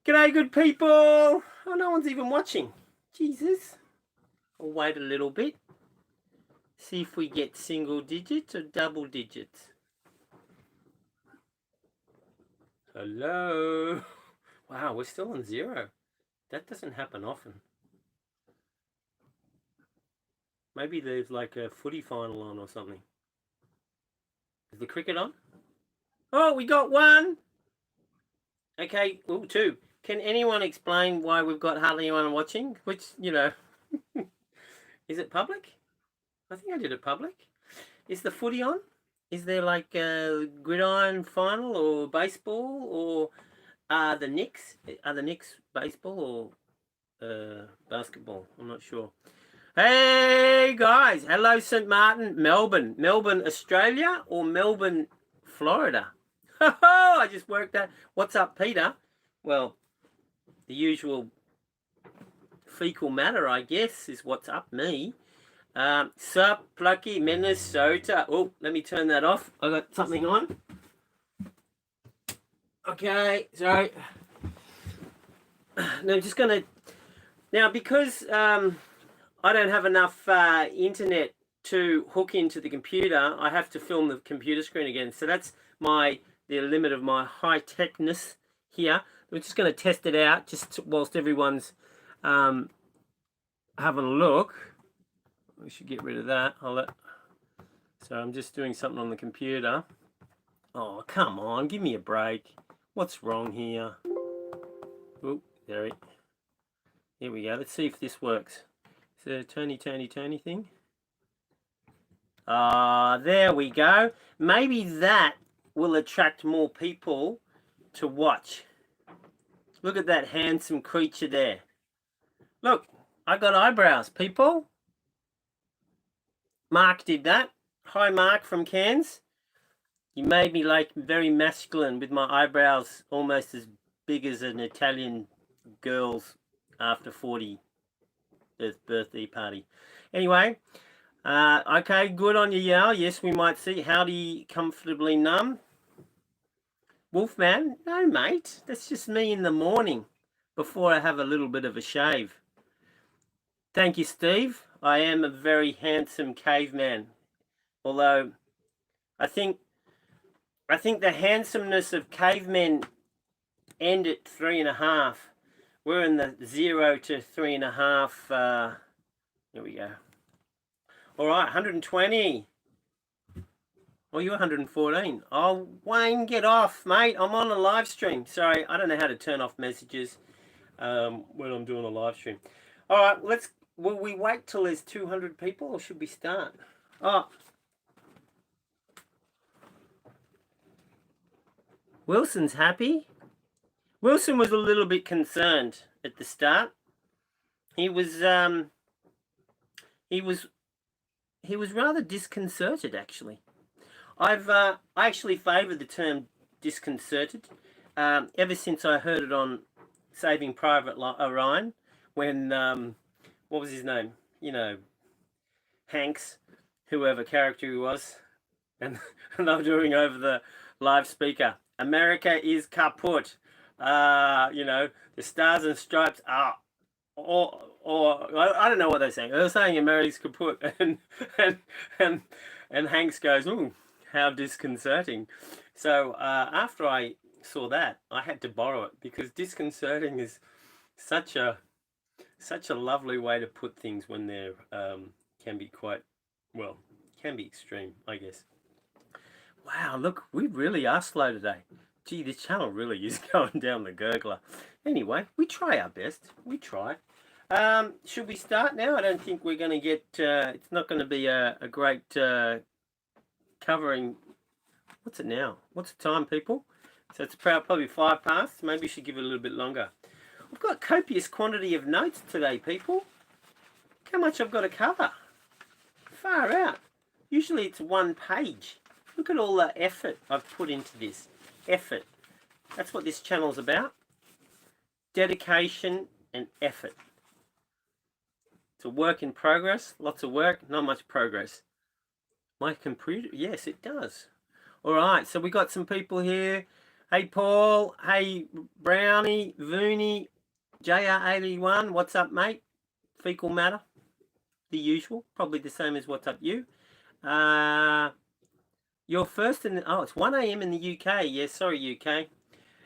G'day, good people. Oh, no one's even watching. Jesus. I'll wait a little bit. See if we get single digits or double digits. Hello. Wow, we're still on 0. That doesn't happen often. Maybe there's like a footy final on or something. Is the cricket on? Oh, we got 1. Okay, 2. Can anyone explain why we've got hardly anyone watching? Which, is it public? I think I did it public. Is the footy on? Is there like a gridiron final or baseball, or are the Knicks baseball or basketball? I'm not sure. Hey guys, hello St. Martin, Melbourne, Australia, or Melbourne, Florida? I just worked out. What's up, Peter? Well, the usual fecal matter, I guess, is what's up me. Sup, Plucky, Minnesota. Oh, let me turn that off. I got something on. Okay, sorry. Now I'm just gonna. Now because I don't have enough internet to hook into the computer, I have to film the computer screen again. So that's the limit of my high techness here. We're just going to test it out, just whilst everyone's having a look. We should get rid of that. So I'm just doing something on the computer. Oh, come on, give me a break. What's wrong here? Oh, there Here we go. Let's see if this works. Is it a turny thing? There we go. Maybe that will attract more people to watch. Look at that handsome creature there. Look, I got eyebrows, people. Mark did that. Hi, Mark from Cairns. You made me like very masculine with my eyebrows almost as big as an Italian girl's after 40 birthday party. Anyway, okay, good on you, Yao. Yes, we might see. Howdy, comfortably numb. Wolfman? No, mate. That's just me in the morning before I have a little bit of a shave. Thank you, Steve. I am a very handsome caveman. Although I think the handsomeness of cavemen end at 3.5. We're in the 0 to 3.5. Here we go. All right, 120. Oh, you're 114. Oh, Wayne, get off, mate. I'm on a live stream. Sorry, I don't know how to turn off messages when I'm doing a live stream. All right, will we wait till there's 200 people, or should we start? Oh. Wilson's happy. Wilson was a little bit concerned at the start. He was rather disconcerted, actually. I actually favour the term disconcerted ever since I heard it on Saving Private Ryan when what was his name? Hanks, whoever character he was, and they were doing over the live speaker. America is kaput. The stars and stripes are, or I don't know what they're saying. They're saying America's kaput, and Hanks goes, "Ooh, how disconcerting." So after I saw that, I had to borrow it because disconcerting is such a lovely way to put things when they're can be extreme, I guess. Wow, look, we really are slow today. Gee, this channel really is going down the gurgler. Anyway, we try our best. We try. Should we start now? I don't think we're going to get... it's not going to be a great covering... What's it now? What's the time, people? So it's probably 5 past. Maybe we should give it a little bit longer. I've got copious quantity of notes today, people. Look how much I've got to cover. Far out. Usually it's 1 page. Look at all the effort I've put into this. Effort. That's what this channel's about. Dedication and effort. It's a work in progress. Lots of work, not much progress. My computer, yes, it does. All right, so we got some people here. Hey, Paul. Hey, Brownie, Vooney, JR81. What's up, mate? Fecal matter. The usual. Probably the same as what's up you. You're first in... Oh, it's 1 a.m. in the UK. Yeah, sorry, UK.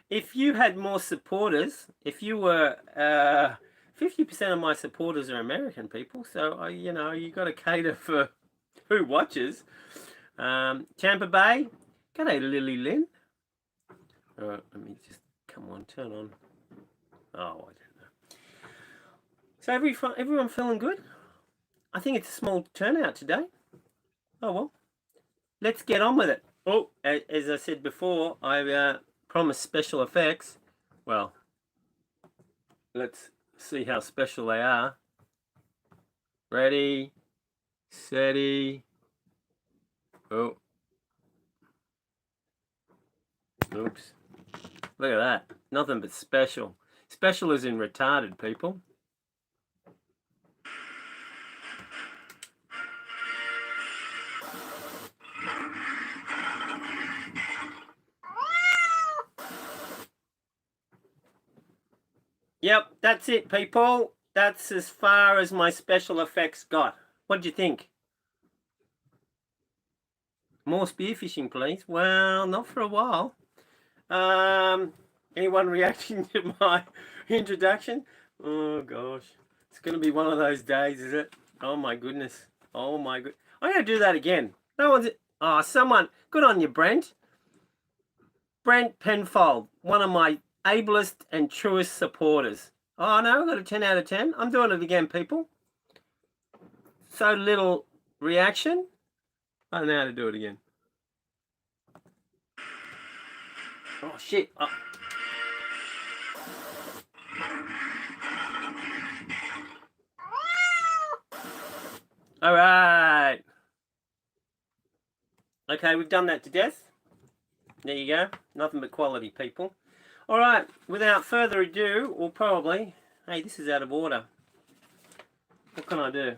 If you had more supporters, if you were... 50% of my supporters are American people. So, you know, you got to cater for who watches. Tampa Bay. G'day, Lily Lynn. All right, let me just... Come on, turn on. Oh, I don't know. So everyone feeling good? I think it's a small turnout today. Oh, well. Let's get on with it. Oh, as I said before, I promised special effects. Well, let's see how special they are. Ready, steady. Oh. Oops. Look at that. Nothing but special. Special is in retarded, people. Yep, that's it, people. That's as far as my special effects got. What do you think? More spearfishing, please. Well, not for a while. Anyone reacting to my introduction? Oh gosh, it's going to be one of those days, is it? Oh my goodness. Oh my good. I'm going to do that again. No one's. Oh, someone. Good on you, Brent. Brent Penfold, one of my ablest and truest supporters. Oh no, I got a 10 out of 10. I'm doing it again, people. So little reaction. I don't know how to do it again. Oh shit. Oh. All right. Okay, we've done that to death. There you go. Nothing but quality, people. All right, without further ado, or probably... Hey, this is out of order. What can I do?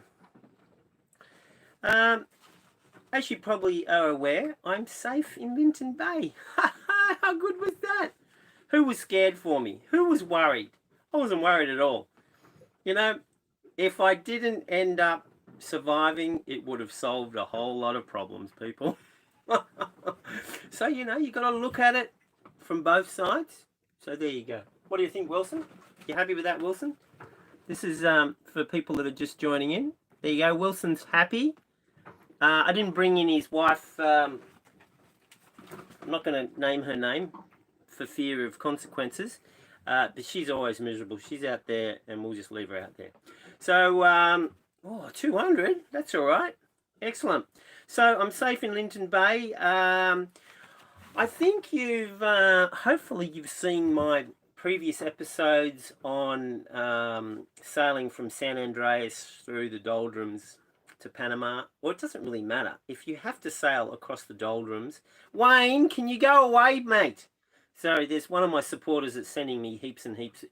As you probably are aware, I'm safe in Linton Bay. How good was that? Who was scared for me? Who was worried? I wasn't worried at all. You know, if I didn't end up surviving, it would have solved a whole lot of problems, people. So, you know, you got to look at it from both sides. So there you go. What do you think, Wilson? You happy with that, Wilson? This is for people that are just joining in. There you go. Wilson's happy. I didn't bring in his wife. I'm not going to name her name for fear of consequences. But she's always miserable. She's out there, and we'll just leave her out there. So, 200. That's all right. Excellent. So I'm safe in Linton Bay. I think you've hopefully you've seen my previous episodes on sailing from San Andreas through the doldrums to Panama. Well, it doesn't really matter. If you have to sail across the doldrums, Wayne, can you go away, mate? Sorry, there's one of my supporters that's sending me heaps and heaps,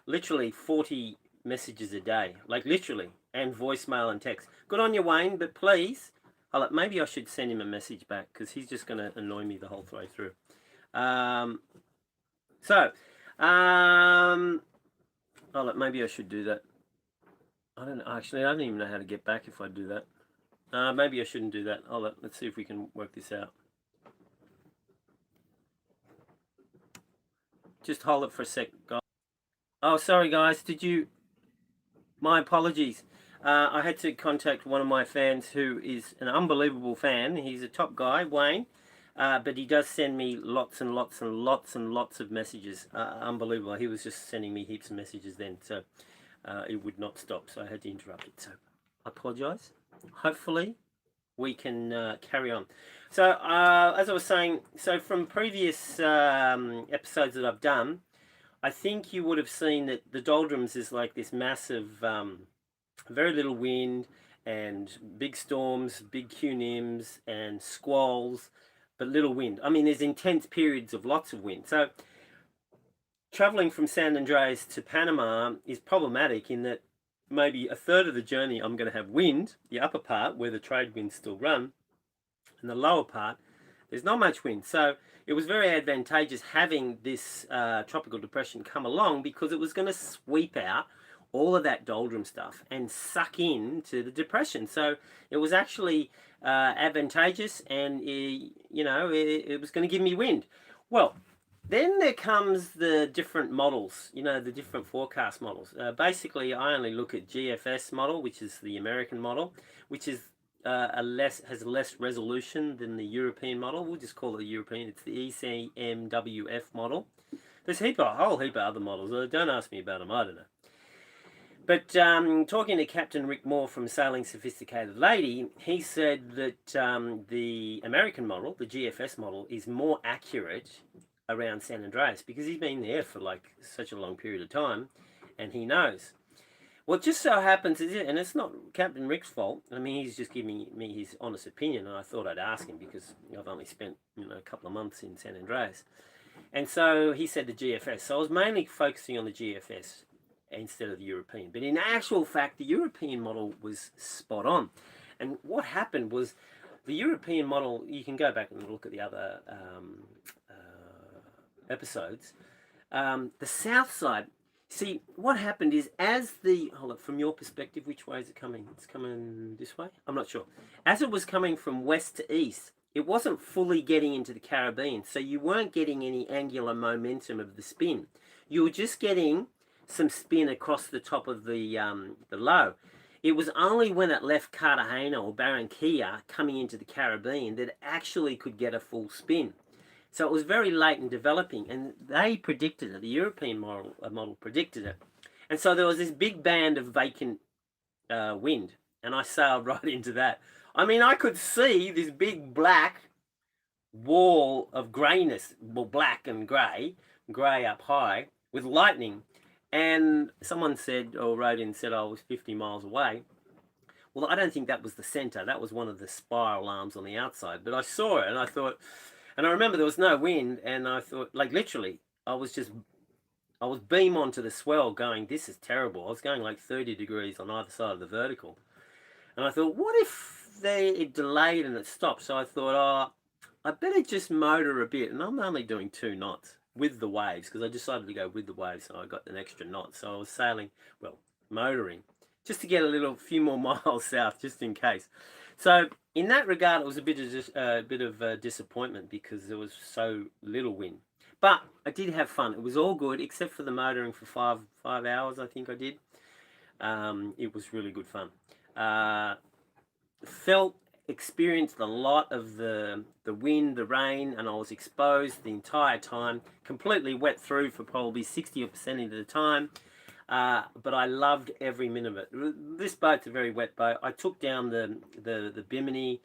literally 40 messages a day, like literally, and voicemail and text. Good on you, Wayne, but please, maybe I should send him a message back because he's just going to annoy me the whole way through. Maybe I should do that. I don't know. Actually, I don't even know how to get back if I do that. Maybe I shouldn't do that. Let's see if we can work this out. Just hold it for a sec, guys. Oh, sorry, guys. My apologies. I had to contact one of my fans who is an unbelievable fan. He's a top guy, Wayne. But he does send me lots and lots and lots and lots of messages. Unbelievable. He was just sending me heaps of messages then. So it would not stop. So I had to interrupt it. So I apologise. Hopefully we can carry on. So as I was saying, so from previous episodes that I've done, I think you would have seen that the doldrums is like this massive, very little wind and big storms, big QNIMs and squalls, but little wind. I mean, there's intense periods of lots of wind. So traveling from San Andreas to Panama is problematic in that maybe a third of the journey I'm going to have wind, the upper part where the trade winds still run, and the lower part, There's not much wind. So it was very advantageous having this tropical depression come along, because it was going to sweep out all of that doldrum stuff and suck into the depression. So it was actually advantageous, and it was going to give me wind. Well, then there comes the different models, the different forecast models. Basically, I only look at GFS model, which is the American model, which is has less resolution than the European model. We'll just call it the European. It's the ECMWF model. There's a whole heap of other models. Don't ask me about them. I don't know. But talking to Captain Rick Moore from Sailing Sophisticated Lady, he said that the American model, the GFS model, is more accurate around San Andreas, because he's been there for like such a long period of time, and he knows. Well, it just so happens, and it's not Captain Rick's fault. I mean, he's just giving me his honest opinion, and I thought I'd ask him, because I've only spent a couple of months in San Andreas. And so he said the GFS. So I was mainly focusing on the GFS instead of the European. But in actual fact, the European model was spot on. And what happened was, the European model, you can go back and look at the other episodes. The south side, see, what happened is, from your perspective, which way is it coming? It's coming this way? I'm not sure. As it was coming from west to east, it wasn't fully getting into the Caribbean, so you weren't getting any angular momentum of the spin. You were just getting some spin across the top of the low. It was only when it left Cartagena or Barranquilla coming into the Caribbean that it actually could get a full spin. So it was very late in developing, and they predicted it. The European model predicted it. And so there was this big band of vacant wind, and I sailed right into that. I mean, I could see this big black wall of greyness, well, black and grey up high, with lightning. And someone said, or wrote in, said I was 50 miles away. Well, I don't think that was the centre. That was one of the spiral arms on the outside. But I saw it, and I thought, and I remember there was no wind, and I thought, like, literally, I was beam onto the swell going, this is terrible. I was going like 30 degrees on either side of the vertical. And I thought, what if it delayed and it stopped? So I thought, I better just motor a bit. And I'm only doing 2 knots with the waves, because I decided to go with the waves, so I got an extra knot. So I was sailing, motoring, just to get a few more miles south, just in case. So in that regard, it was a bit of disappointment, because there was so little wind. But I did have fun. It was all good, except for the motoring for 5 hours, I think I did. It was really good fun. Experienced a lot of the wind, the rain, and I was exposed the entire time, completely wet through for probably 60% of the time. But I loved every minute of it. This boat's a very wet boat. I took down the Bimini.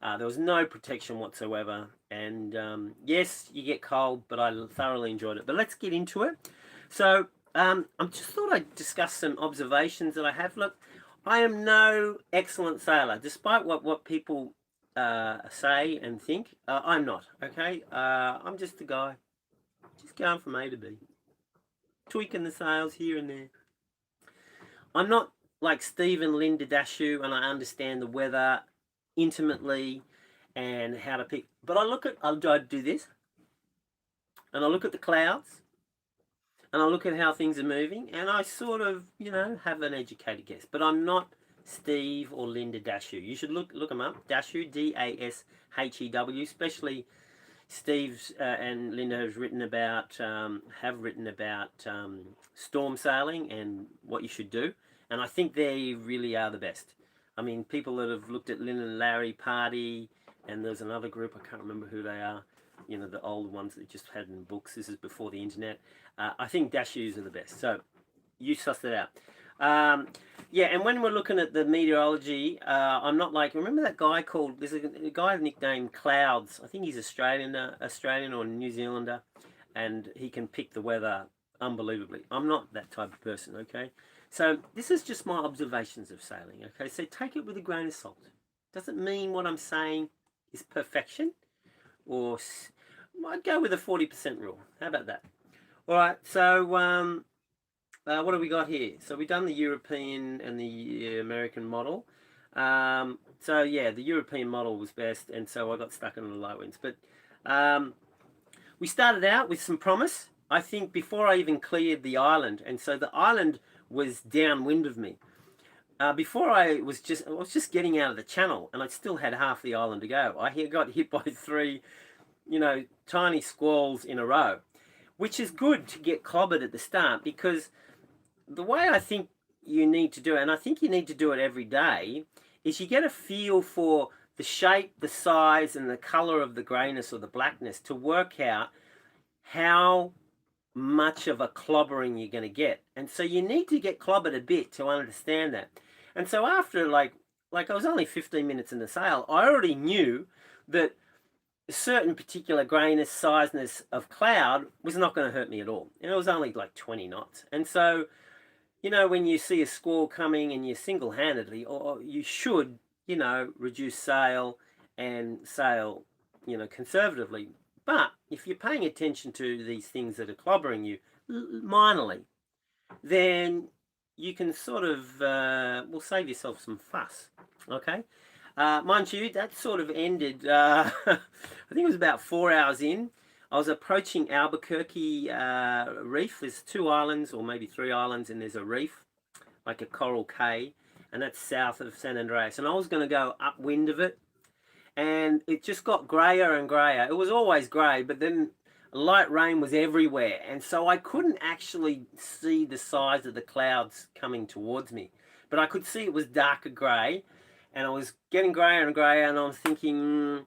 There was no protection whatsoever. And yes, you get cold, but I thoroughly enjoyed it. But let's get into it. So I just thought I'd discuss some observations that I have. Look, I am no excellent sailor, despite what people say and think. I'm not, okay? I'm just a guy, just going from A to B, tweaking the sails here and there. I'm not like Steve and Linda Dashu, and I understand the weather intimately and how to pick. But I'll do this, and I look at the clouds, and I look at how things are moving, and I sort of, have an educated guess. But I'm not Steve or Linda Dashu. You should look them up. Dashu, Dashew, especially Steve's and Linda have written about storm sailing and what you should do. And I think they really are the best. I mean, people that have looked at Lynn and Larry Party, and there's another group, I can't remember who they are, the old ones that just had in books. This is before the internet. I think Dashews are the best. So you suss that out. Yeah, and when we're looking at the meteorology, I'm not like, remember that guy there's a guy nicknamed Clouds. I think he's Australian or New Zealander, and he can pick the weather unbelievably. I'm not that type of person, okay? So this is just my observations of sailing, okay? So take it with a grain of salt. Doesn't mean what I'm saying is perfection, or I'd go with a 40% rule. How about that? All right, so what have we got here? So we've done the European and the American model. So yeah, the European model was best, and so I got stuck in the low winds. But we started out with some promise, I think, before I even cleared the island, and so the island was downwind of me. Before I was just getting out of the channel, and I still had half the island to go. I got hit by three, tiny squalls in a row, which is good to get clobbered at the start, because the way I think you need to do it, and I think you need to do it every day, is you get a feel for the shape, the size, and the color of the grayness or the blackness to work out how much of a clobbering you're going to get. And so you need to get clobbered a bit to understand that. And so after like I was only 15 minutes in the sail, I already knew that a certain particular grayness, sizeness of cloud was not going to hurt me at all. And it was only like 20 knots. And so, when you see a squall coming and you single-handedly, or you should, reduce sail and sail, conservatively. But if you're paying attention to these things that are clobbering you minorly, then you can sort of, save yourself some fuss, okay? Mind you, that sort of ended, I think it was about 4 hours in. I was approaching Albuquerque Reef. There's 2 islands, or maybe 3 islands, and there's a reef, like a coral cay, and that's south of San Andreas. And I was going to go upwind of it, and it just got grayer and grayer. It was always grey, but then light rain was everywhere, and so I couldn't actually see the size of the clouds coming towards me. But I could see it was darker grey, and I was getting grayer and grayer, and I was thinking,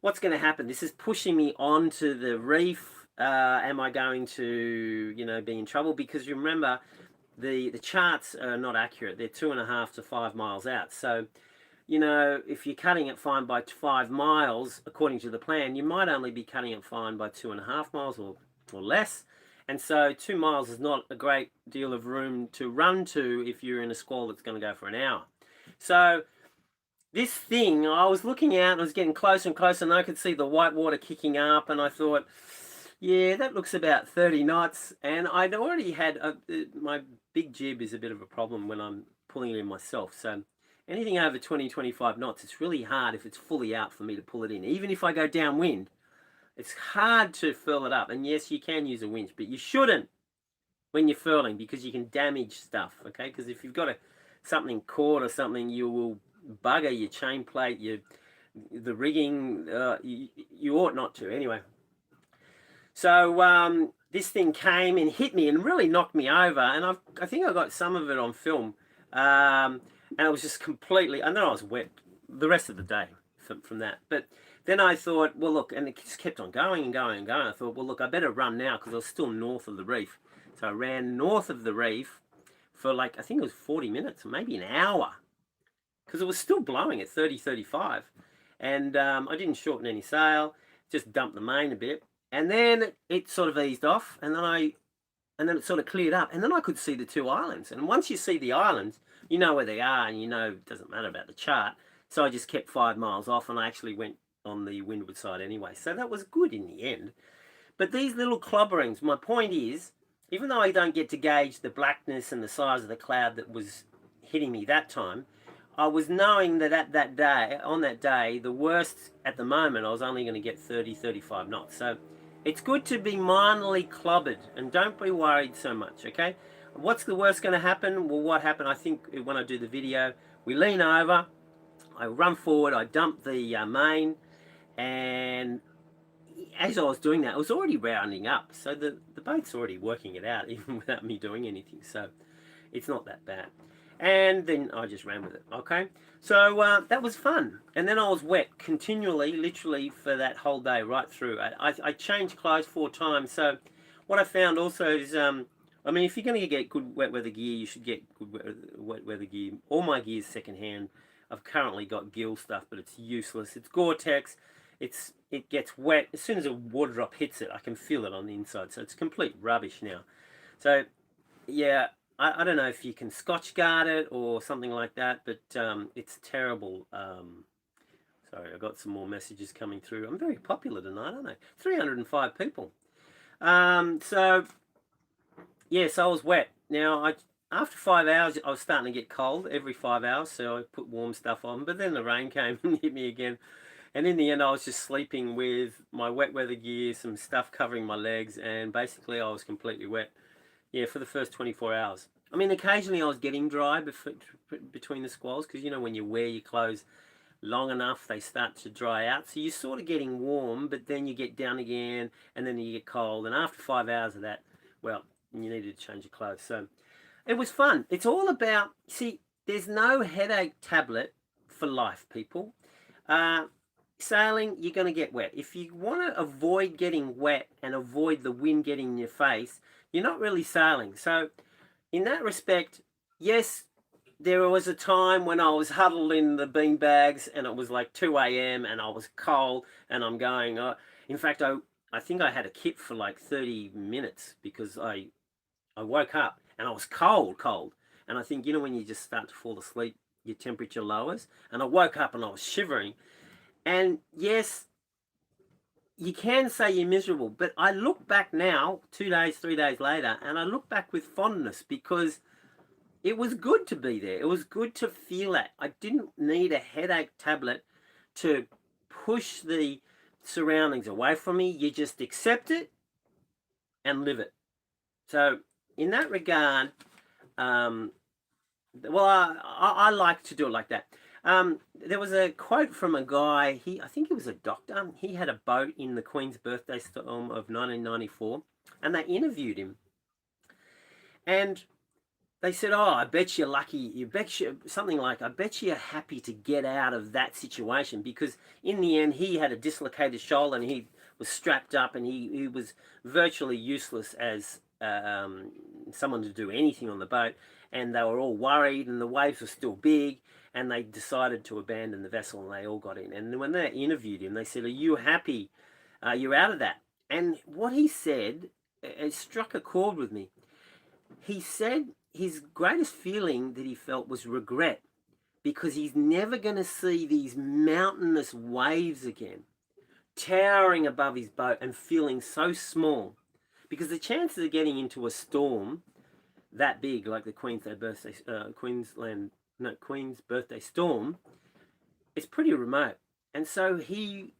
what's going to happen? This is pushing me onto the reef. Am I going to, be in trouble? Because you remember, the charts are not accurate. They're 2.5 to 5 miles out. So, if you're cutting it fine by 5 miles, according to the plan, you might only be cutting it fine by 2.5 miles or less. And so 2 miles is not a great deal of room to run to if you're in a squall that's going to go for an hour. So this thing, I was looking out and I was getting closer and closer, and I could see the white water kicking up, and I thought, yeah, that looks about 30 knots. And I'd already had, my big jib is a bit of a problem when I'm pulling it in myself. So anything over 20, 25 knots, it's really hard if it's fully out for me to pull it in. Even if I go downwind, it's hard to furl it up. And yes, you can use a winch, but you shouldn't when you're furling, because you can damage stuff, okay? Because if you've got something caught or something, you will bugger your chain plate, the rigging. You ought not to. Anyway, so this thing came and hit me and really knocked me over, and I think I got some of it on film. And it was just completely, and then I was wet the rest of the day from that. But then I thought, well, look, and it just kept on going and going and going. I thought, well, look, I better run now, because I was still north of the reef. So I ran north of the reef for I think it was 40 minutes, or maybe an hour, because it was still blowing at 30, 35. And I didn't shorten any sail, just dumped the main a bit. And then it sort of eased off, and then it sort of cleared up, and then I could see the 2 islands. And once you see the islands, you know where they are, and it doesn't matter about the chart. So I just kept 5 miles off, and I actually went on the windward side anyway. So that was good in the end. But these little clobberings, my point is, even though I don't get to gauge the blackness and the size of the cloud that was hitting me that time, I was knowing that on that day, the worst at the moment, I was only going to get 30, 35 knots. So it's good to be minorly clobbered, and don't be worried so much, okay? What's the worst going to happen? Well, what happened, I think, when I do the video, we lean over, I run forward, I dump the main, and as I was doing that, I was already rounding up. So the boat's already working it out, even without me doing anything. So it's not that bad. And then I just ran with it, okay? So that was fun. And then I was wet continually, literally, for that whole day, right through. I changed clothes 4 times. So what I found also is, if you're going to get good wet weather gear, you should get good wet weather gear. All my gear is secondhand. I've currently got gill stuff, but it's useless. It's Gore-Tex. It gets wet. As soon as a water drop hits it, I can feel it on the inside. So it's complete rubbish now. So, yeah, I don't know if you can Scotch guard it or something like that, but it's terrible. Sorry, I got some more messages coming through. I'm very popular tonight, aren't I? 305 people. So, yes, I was wet. Now, after 5 hours, I was starting to get cold every 5 hours, so I put warm stuff on. But then the rain came and hit me again. And in the end, I was just sleeping with my wet weather gear, some stuff covering my legs, and basically I was completely wet. Yeah, for the first 24 hours. I mean, occasionally I was getting dry between the squalls, because, you know, when you wear your clothes long enough, they start to dry out. So you're sort of getting warm, but then you get down again, and then you get cold. And after 5 hours of that, well, you needed to change your clothes. So it was fun. It's all about, see, there's no headache tablet for life, people. Sailing, you're going to get wet. If you want to avoid getting wet and avoid the wind getting in your face, you're not really sailing. So in that respect, yes, there was a time when I was huddled in the bean bags and it was like 2 a.m. and I was cold and I'm going, in fact, I think I had a kip for like 30 minutes because I woke up and I was cold. And I think, you know, when you just start to fall asleep, your temperature lowers. And I woke up and I was shivering. And yes, you can say you're miserable, but I look back now, 2 days, 3 days later, and I look back with fondness because it was good to be there. It was good to feel that. I didn't need a headache tablet to push the surroundings away from me. You just accept it and live it. So in that regard, well, I like to do it like that. There was a quote from a guy, I think he was a doctor. He had a boat in the Queen's birthday storm of 1994, and they interviewed him. And they said, oh, I bet you're lucky, something like, I bet you're happy to get out of that situation, because in the end, he had a dislocated shoulder and he was strapped up and he was virtually useless as someone to do anything on the boat. And they were all worried and the waves were still big, and they decided to abandon the vessel and they all got in. And when they interviewed him, they said, are you happy you're out of that? And what he said, it struck a chord with me. He said his greatest feeling that he felt was regret, because he's never going to see these mountainous waves again, towering above his boat and feeling so small. Because the chances of getting into a storm that big, like the Queen's birthday storm, it's pretty remote. And so he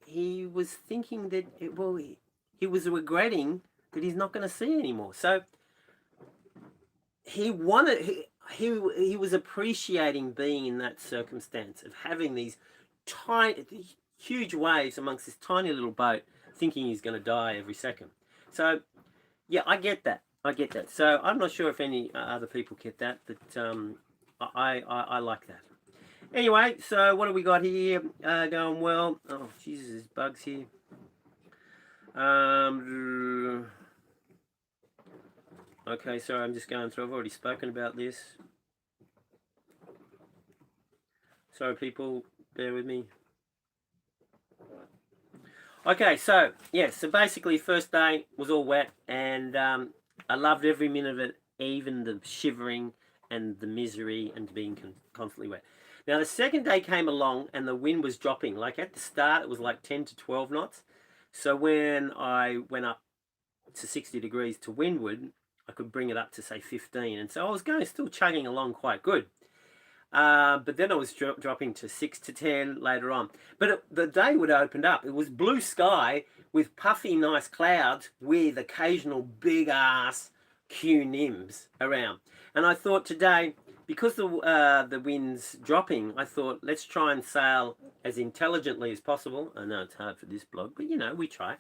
was thinking that he was regretting that he's not going to see anymore. So he was appreciating being in that circumstance of having these huge waves amongst this tiny little boat, thinking he's going to die every second. So yeah, I get that. So I'm not sure if any other people get that, but I like that. Anyway, so what do we got here? Going well. Oh, Jesus, there's bugs here. Okay, sorry, I'm just going through. I've already spoken about this. Sorry, people, bear with me. Okay, so, yeah, so basically first day was all wet, and I loved every minute of it, even the shivering and the misery and being constantly wet. Now, the second day came along and the wind was dropping. Like at the start, it was like 10 to 12 knots. So when I went up to 60 degrees to windward, I could bring it up to, say, 15. And so I was still chugging along quite good. But then I was dropping to 6 to 10 later on. But the day would have opened up. It was blue sky with puffy, nice clouds with occasional big-ass cumulonimbs around. And I thought today, because the wind's dropping, I thought, let's try and sail as intelligently as possible. I know it's hard for this blog, but, you know, we try.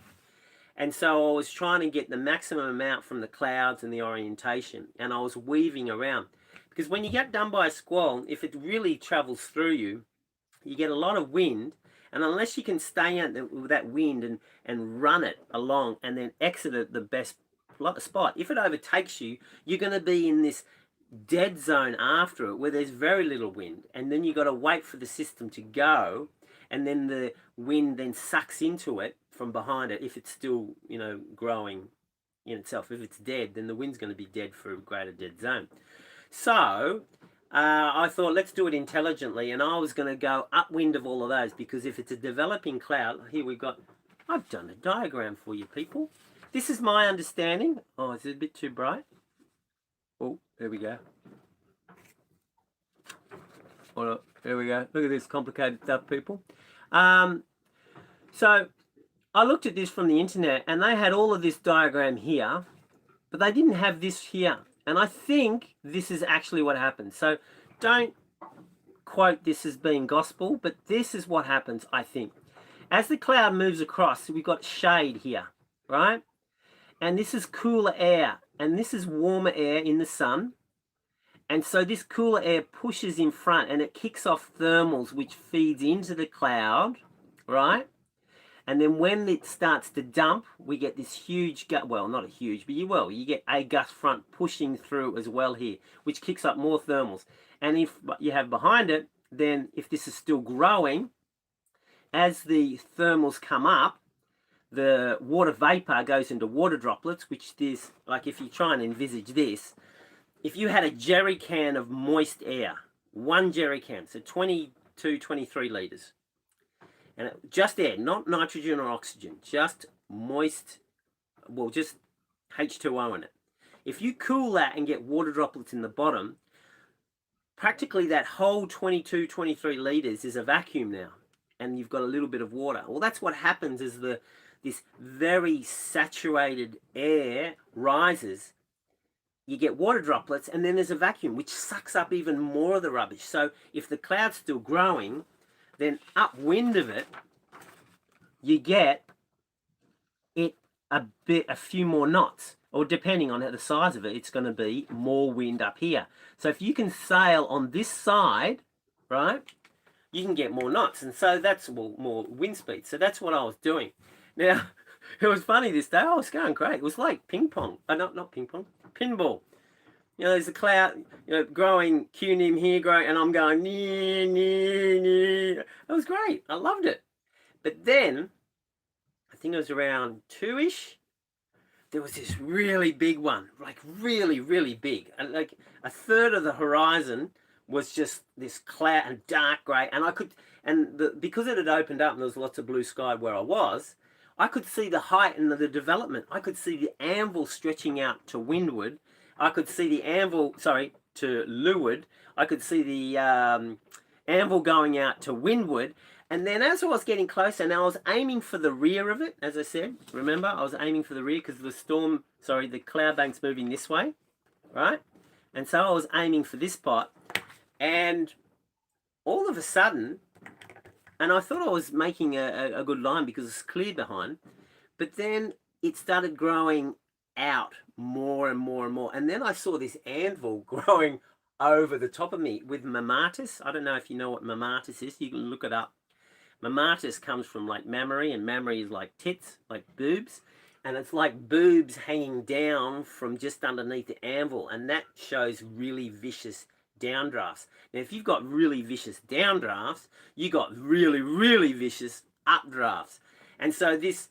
And so I was trying to get the maximum amount from the clouds and the orientation, and I was weaving around. Because when you get done by a squall, if it really travels through you, you get a lot of wind, and unless you can stay out that wind and run it along and then exit at the best spot, if it overtakes you, you're going to be in this dead zone after it where there's very little wind, and then you got to wait for the system to go, and then the wind then sucks into it from behind it if it's still, you know, growing in itself. If it's dead, then the wind's going to be dead for a greater dead zone. So I thought, let's do it intelligently, and I was going to go upwind of all of those, because if it's a developing cloud, here we've got, I've done a diagram for you people. This is my understanding. Oh, is it a bit too bright? Oh, there we go. Well, there we go. Look at this complicated stuff, people. So I looked at this from the internet, and they had all of this diagram here, but they didn't have this here. And I think this is actually what happens. So don't quote this as being gospel, but this is what happens, I think. As the cloud moves across, we've got shade here, right? And this is cooler air, and this is warmer air in the sun. And so this cooler air pushes in front, and it kicks off thermals, which feeds into the cloud, right? And then when it starts to dump, we get this huge gut, well, not a huge, but you get a gust front pushing through as well here, which kicks up more thermals. And if you have behind it, then if this is still growing, as the thermals come up, the water vapor goes into water droplets, which is, like if you try and envisage this, if you had a jerry can of moist air, one jerry can, so 22, 23 litres, and just air, not nitrogen or oxygen, just moist, well, just H2O in it. If you cool that and get water droplets in the bottom, practically that whole 22, 23 litres is a vacuum now, and you've got a little bit of water. Well, that's what happens as this very saturated air rises. You get water droplets, and then there's a vacuum, which sucks up even more of the rubbish. So if the cloud's still growing, then upwind of it, you get it a few more knots, or depending on the size of it, it's going to be more wind up here. So if you can sail on this side, right, you can get more knots, and so that's more wind speed. So that's what I was doing. Now, it was funny this day. I was going great. It was like ping pong. Not ping pong. Pinball. You know, there's a cloud, growing, QNIM here, growing, and I'm going, nee, nee, nee. It was great. I loved it. But then, I think it was around 2-ish, there was this really big one, like really, really big. And like a third of the horizon was just this cloud and dark grey. And because it had opened up and there was lots of blue sky where I could see the height and the development. I could see the anvil stretching out to windward. I could see the anvil, to leeward. I could see the anvil going out to windward. And then as I was getting closer, now I was aiming for the rear of it, as I said. Remember, I was aiming for the rear because the cloud bank's moving this way, right? And so I was aiming for this spot. And all of a sudden, and I thought I was making a good line because it's clear behind, but then it started growing out more and more and more. And then I saw this anvil growing over the top of me with mammatus. I don't know if you know what mammatus is. You can look it up. Mammatus comes from like mammary, and mammary is like tits, like boobs. And it's like boobs hanging down from just underneath the anvil. And that shows really vicious downdrafts. Now, if you've got really vicious downdrafts, you got really, really vicious updrafts. And so this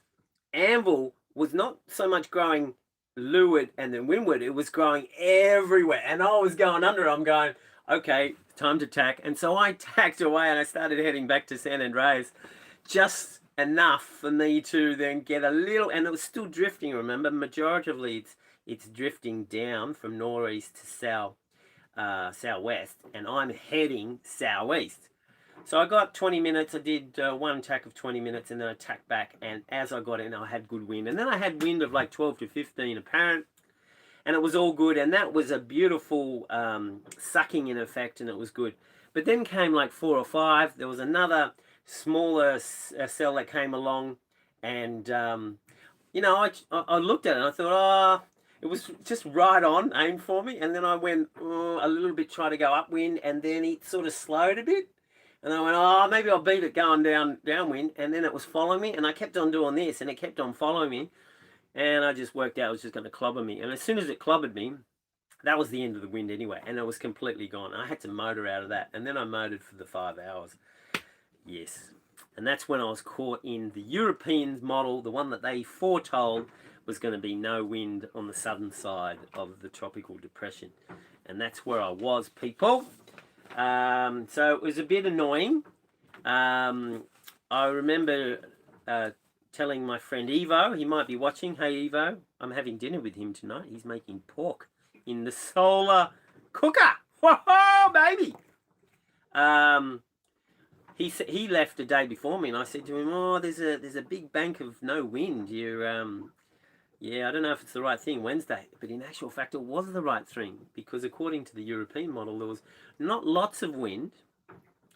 anvil was not so much growing leeward and then windward, it was growing everywhere. And I was going under. I'm going, okay, time to tack. And so I tacked away and I started heading back to San Andreas, just enough for me to then get a little, and it was still drifting, remember, majoritively it's drifting down from northeast to southwest, and I'm heading southeast. So I got 20 minutes. I did one tack of 20 minutes, and then I tacked back, and as I got in, I had good wind. And then I had wind of like 12 to 15 apparent, and it was all good. And that was a beautiful sucking in effect, and it was good. But then came like 4 or 5. There was another smaller cell that came along, and I looked at it and I thought, it was just right on, aimed for me. And then I went a little bit, try to go upwind, and then it sort of slowed a bit. And I went, maybe I'll beat it going downwind. And then it was following me, and I kept on doing this, and it kept on following me. And I just worked out it was just going to clobber me. And as soon as it clobbered me, that was the end of the wind anyway, and it was completely gone. I had to motor out of that, and then I motored for the 5 hours. Yes. And that's when I was caught in the European model, the one that they foretold was going to be no wind on the southern side of the tropical depression. And that's where I was, people. So it was a bit annoying. I remember telling my friend Evo, he might be watching. Hey, Evo, I'm having dinner with him tonight. He's making pork in the solar cooker. Whoa, baby! He left a day before me, and I said to him, "Oh, there's a big bank of no wind. Yeah, I don't know if it's the right thing Wednesday, but in actual fact, it was the right thing because according to the European model, there was not lots of wind,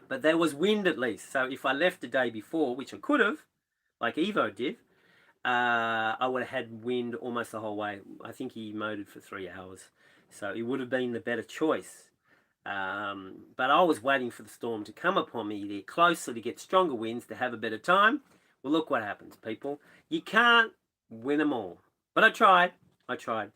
but there was wind at least. So if I left the day before, which I could have, like Evo did, I would have had wind almost the whole way. I think he motored for 3 hours, so it would have been the better choice. But I was waiting for the storm to come upon me, to get closer, to get stronger winds, to have a better time. Well, look what happens, people. You can't win them all. But I tried. So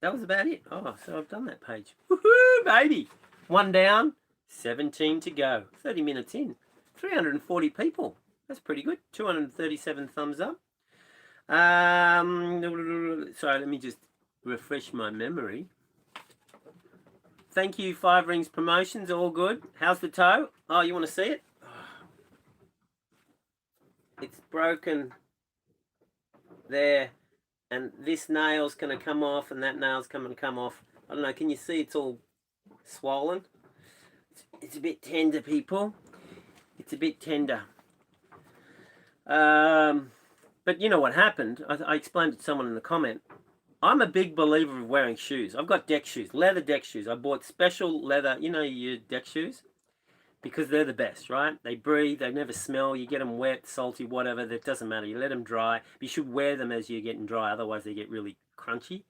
that was about it. Oh, so I've done that page. Woohoo, baby. 1 down, 17 to go. 30 minutes in. 340 people. That's pretty good. 237 thumbs up. Sorry, let me just refresh my memory. Thank you, 5 Rings Promotions. All good. How's the toe? Oh, you want to see it? It's broken there. And this nail's going to come off, and that nail's going to come off. I don't know. Can you see it's all swollen? It's a bit tender, people. It's a bit tender. But you know what happened? I explained it to someone in the comment. I'm a big believer of wearing shoes. I've got deck shoes, leather deck shoes. I bought special leather, you know, your deck shoes, because they're the best, right? They breathe, they never smell. You get them wet, salty, whatever. That doesn't matter. You let them dry. You should wear them as you're getting dry, otherwise they get really crunchy.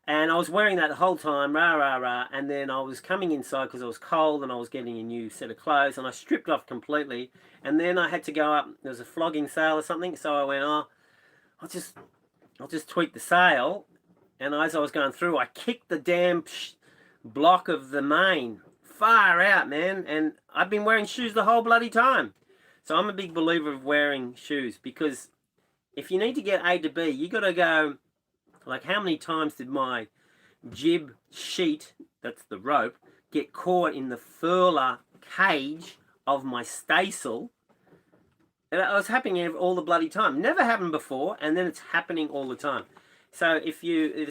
And I was wearing that the whole time, and then I was coming inside because I was cold and I was getting a new set of clothes, and I stripped off completely. And then I had to go up. There was a flogging sale or something, so I went, oh, I'll just tweak the sail. And as I was going through, I kicked the damn block of the main. Far out, man. And I've been wearing shoes the whole bloody time. So I'm a big believer of wearing shoes, because if you need to get A to B, you got to go, like, how many times did my jib sheet, that's the rope, get caught in the furler cage of my staysail? And it was happening all the bloody time. Never happened before, and then it's happening all the time. So if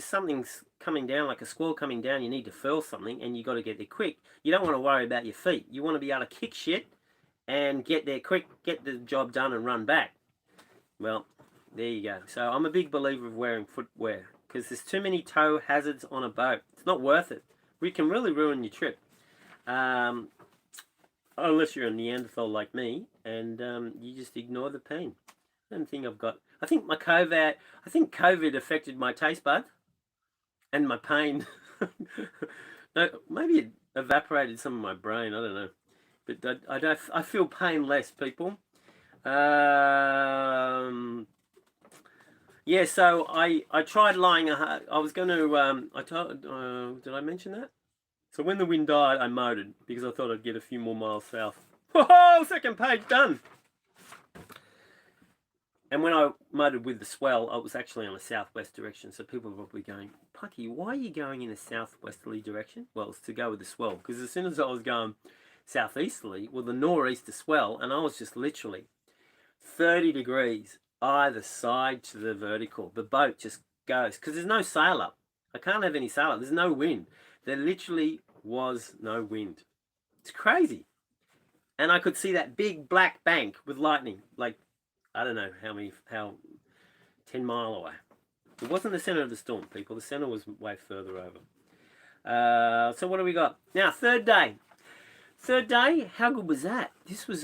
something's coming down, like a squall coming down, you need to furl something, and you got to get there quick. You don't want to worry about your feet. You want to be able to kick shit and get there quick, get the job done, and run back. Well, there you go. So I'm a big believer of wearing footwear, because there's too many tow hazards on a boat. It's not worth it. We can really ruin your trip. Unless you're a Neanderthal like me, and you just ignore the pain. I don't think I've got... I think COVID affected my taste bud and my pain. No, maybe it evaporated some of my brain. I don't know. But I feel pain less, people. Yeah, so I tried lying. I was going to... did I mention that? So when the wind died, I motored because I thought I'd get a few more miles south. Whoa, second page done. And when I motored with the swell, I was actually on a southwest direction. So people were probably going, Pucky, why are you going in a southwesterly direction? Well, it's to go with the swell. Because as soon as I was going southeasterly, well, the nor'easter swell, and I was just literally 30 degrees either side to the vertical. The boat just goes. Because there's no sail up. I can't have any sail up. There's no wind. There literally was no wind. It's crazy. And I could see that big black bank with lightning, like, I don't know how 10 mile away. It wasn't the center of the storm, people. The center was way further over. So what do we got? Now, third day. Third day, how good was that?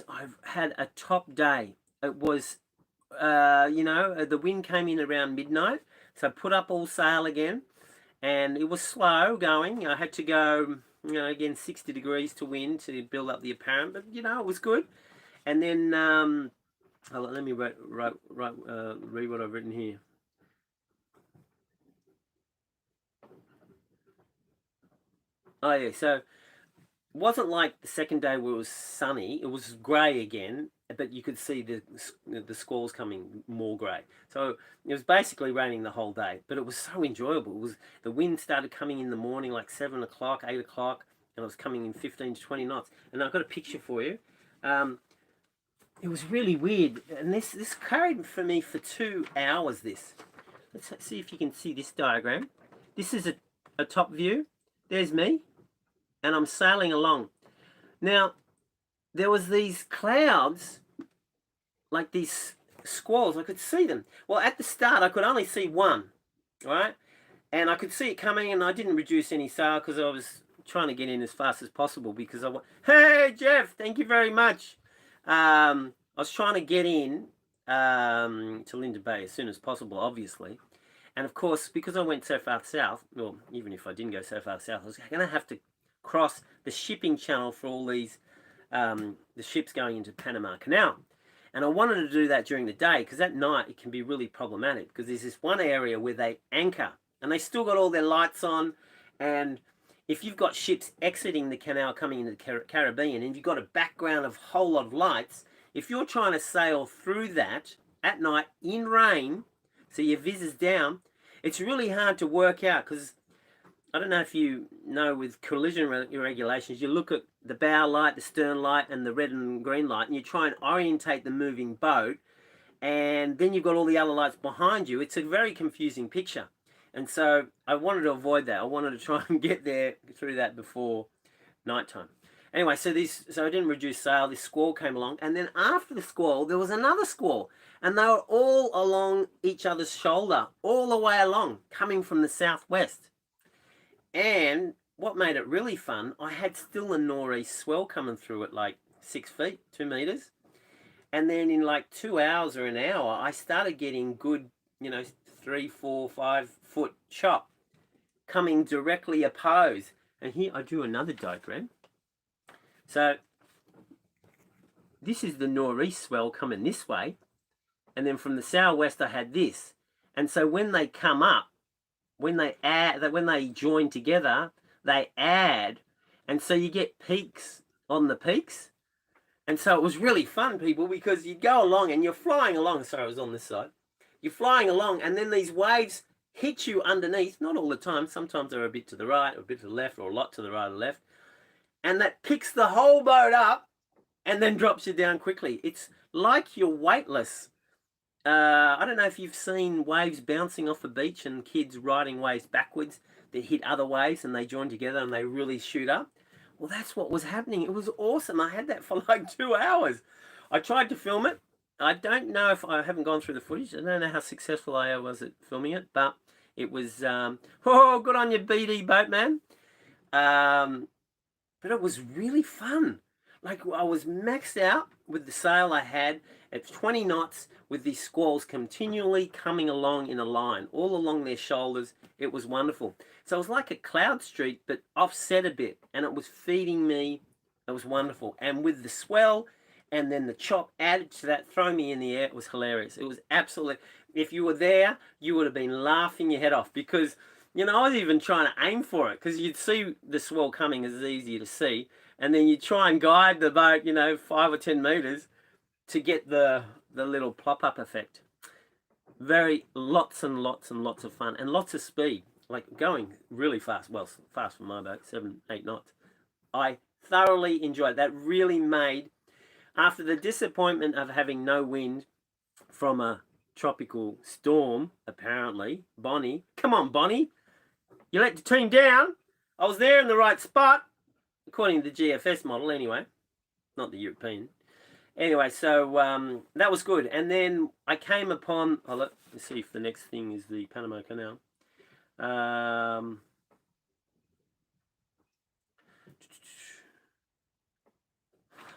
I've had a top day. It was, the wind came in around midnight, so I put up all sail again, and it was slow going. I had to go, again, 60 degrees to wind to build up the apparent, but, it was good. And then... let me read what I've written here. Oh yeah, so it wasn't like the second day where it was sunny. It was grey again, but you could see the squalls coming more grey. So it was basically raining the whole day, but it was so enjoyable. The wind started coming in the morning, like 7 o'clock, 8 o'clock, and it was coming in 15 to 20 knots. And I've got a picture for you. It was really weird, and this carried for me for 2 hours, this. Let's see if you can see this diagram. This is a top view. There's me. and I'm sailing along. Now, there was these clouds, like these squalls. I could see them. Well, at the start, I could only see one, right? And I could see it coming, and I didn't reduce any sail because I was trying to get in as fast as possible because I want. Hey, Jeff, thank you very much. I was trying to get in to Linda Bay as soon as possible, obviously. And of course, because I went so far south, well, even if I didn't go so far south, I was going to have to cross the shipping channel for all these, the ships going into Panama Canal. And I wanted to do that during the day because at night it can be really problematic because there's this one area where they anchor and they still got all their lights on. And if you've got ships exiting the canal coming into the Caribbean and you've got a background of a whole lot of lights, if you're trying to sail through that at night in rain, so your visor's down, it's really hard to work out because I don't know if you know with collision regulations, you look at the bow light, the stern light, and the red and green light, and you try and orientate the moving boat, and then you've got all the other lights behind you. It's a very confusing picture. And so I wanted to avoid that. I wanted to try and get there through that before nighttime. Anyway, so I didn't reduce sail. This squall came along, and then after the squall, there was another squall, and they were all along each other's shoulder, all the way along, coming from the southwest. And what made it really fun, I had still a nor'east swell coming through at like 6 feet, 2 meters. And then in like 2 hours or an hour, I started getting good, 3, 4, 5 foot chop coming directly opposed. And here I drew another diagram. So this is the nor'east swell coming this way. And then from the southwest, I had this. And so when they come up, when they join together, they add, and so you get peaks on the peaks. And so it was really fun, people, because you'd go along and you're flying along. Sorry, I was on this side. You're flying along, and then these waves hit you underneath. Not all the time. Sometimes they're a bit to the right, or a bit to the left, or a lot to the right or left. And that picks the whole boat up and then drops you down quickly. It's like you're weightless. I don't know if you've seen waves bouncing off a beach and kids riding waves backwards that hit other waves and they join together and they really shoot up. Well, that's what was happening. It was awesome. I had that for like 2 hours. I tried to film it. I don't know if I haven't gone through the footage. I don't know how successful I was at filming it, but it was, oh, good on you, BD Boatman. But it was really fun. Like I was maxed out with the sail I had at 20 knots with these squalls continually coming along in a line, all along their shoulders. It was wonderful. So it was like a cloud streak, but offset a bit, and it was feeding me. It was wonderful. And with the swell and then the chop added to that, throw me in the air, it was hilarious. It was absolutely, if you were there, you would have been laughing your head off because, I was even trying to aim for it because you'd see the swell coming as easier to see. And then you try and guide the boat, 5 or 10 meters to get the little plop up effect. Lots and lots and lots of fun and lots of speed, like going really fast. Well, fast for my boat, 7, 8 knots. I thoroughly enjoyed it. That really made, after the disappointment of having no wind from a tropical storm, apparently, Bonnie, come on, Bonnie, you let the team down. I was there in the right spot. According to the GFS model, anyway, not the European. Anyway, so that was good. And then I came upon, let's see if the next thing is the Panama Canal.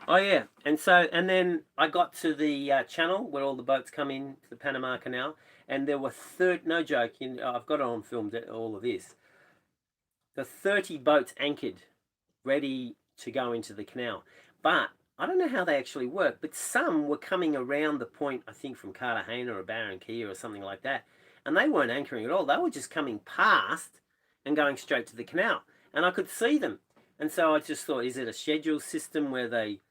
Oh, yeah. And then I got to the channel where all the boats come in to the Panama Canal. And there were no joke, I've got it on film, all of this. The 30 boats anchored, ready to go into the canal. But I don't know how they actually work, but some were coming around the point, I think from Cartagena or Barranquilla or something like that, and they weren't anchoring at all. They were just coming past and going straight to the canal, and I could see them. And so I just thought, is it a schedule system where they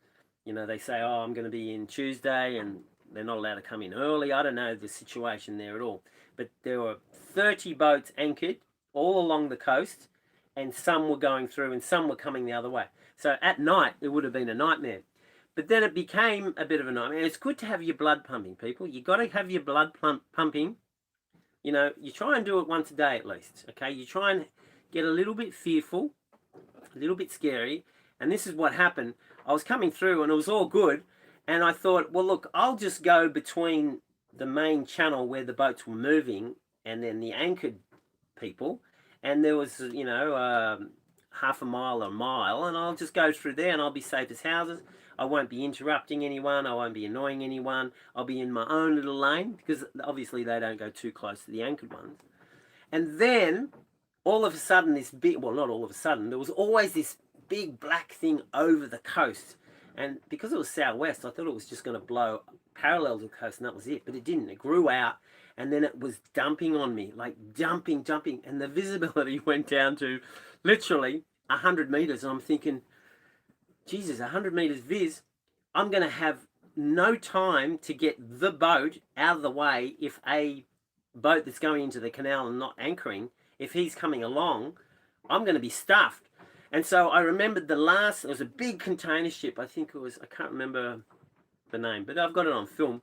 say, oh, I'm going to be in Tuesday, and they're not allowed to come in early? I don't know the situation there at all. But there were 30 boats anchored all along the coast, and some were going through and some were coming the other way. So at night, it would have been a nightmare. But then it became a bit of a nightmare. And it's good to have your blood pumping, people. You got to have your blood pumping. You try and do it once a day at least, okay? You try and get a little bit fearful a little bit scary. And this is what happened. I was coming through and it was all good. And I thought, well, look, I'll just go between the main channel where the boats were moving and then the anchored people. And there was, you know, half a mile or a mile, and I'll just go through there and I'll be safe as houses. I won't be interrupting anyone. I won't be annoying anyone. I'll be in my own little lane because obviously they don't go too close to the anchored ones. And then all of a sudden this big, well, not all of a sudden, there was always this big black thing over the coast. And because it was southwest, I thought it was just going to blow parallel to the coast and that was it. But it didn't. It grew out and then it was dumping on me, like dumping. And the visibility went down to literally 100 meters. And I'm thinking, Jesus, 100 meters viz, I'm going to have no time to get the boat out of the way if a boat that's going into the canal and not anchoring, if he's coming along, I'm going to be stuffed. And so I remembered there was a big container ship. I think it was, I can't remember the name, but I've got it on film.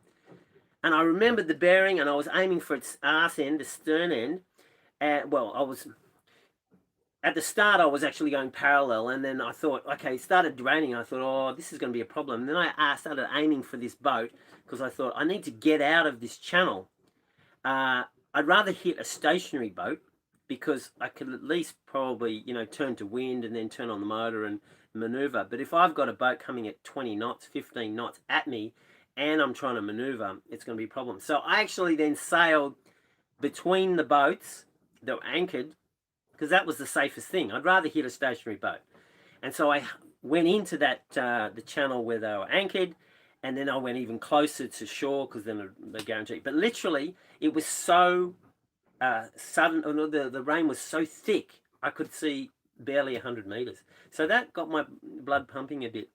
And I remembered the bearing and I was aiming for its arse end, the stern end. And well, at the start, I was actually going parallel, and then I thought, okay, it started draining. I thought, oh, this is going to be a problem. And then I started aiming for this boat because I thought, I need to get out of this channel. I'd rather hit a stationary boat because I could at least probably, you know, turn to wind and then turn on the motor and maneuver. But if I've got a boat coming at 20 knots, 15 knots at me, and I'm trying to maneuver, it's going to be a problem. So I actually then sailed between the boats that were anchored, because that was the safest thing. I'd rather hit a stationary boat. And so I went into that the channel where they were anchored, and then I went even closer to shore because then the guarantee. But literally, it was so sudden, the rain was so thick, I could see barely 100 meters. So that got my blood pumping a bit.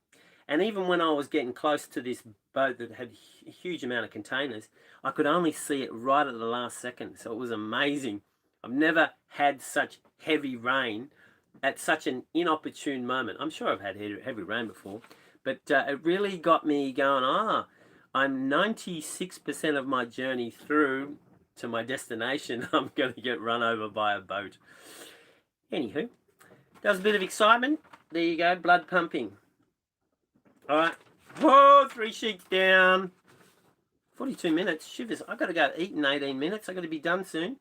And even when I was getting close to this boat that had a huge amount of containers, I could only see it right at the last second. So it was amazing. I've never had such heavy rain at such an inopportune moment. I'm sure I've had heavy rain before, but it really got me going, I'm 96% of my journey through to my destination. I'm going to get run over by a boat. Anywho, that was a bit of excitement. There you go, blood pumping. All right. Whoa, 3 sheets down. 42 minutes. Shivers. I've got to go eat in 18 minutes. I've got to be done soon.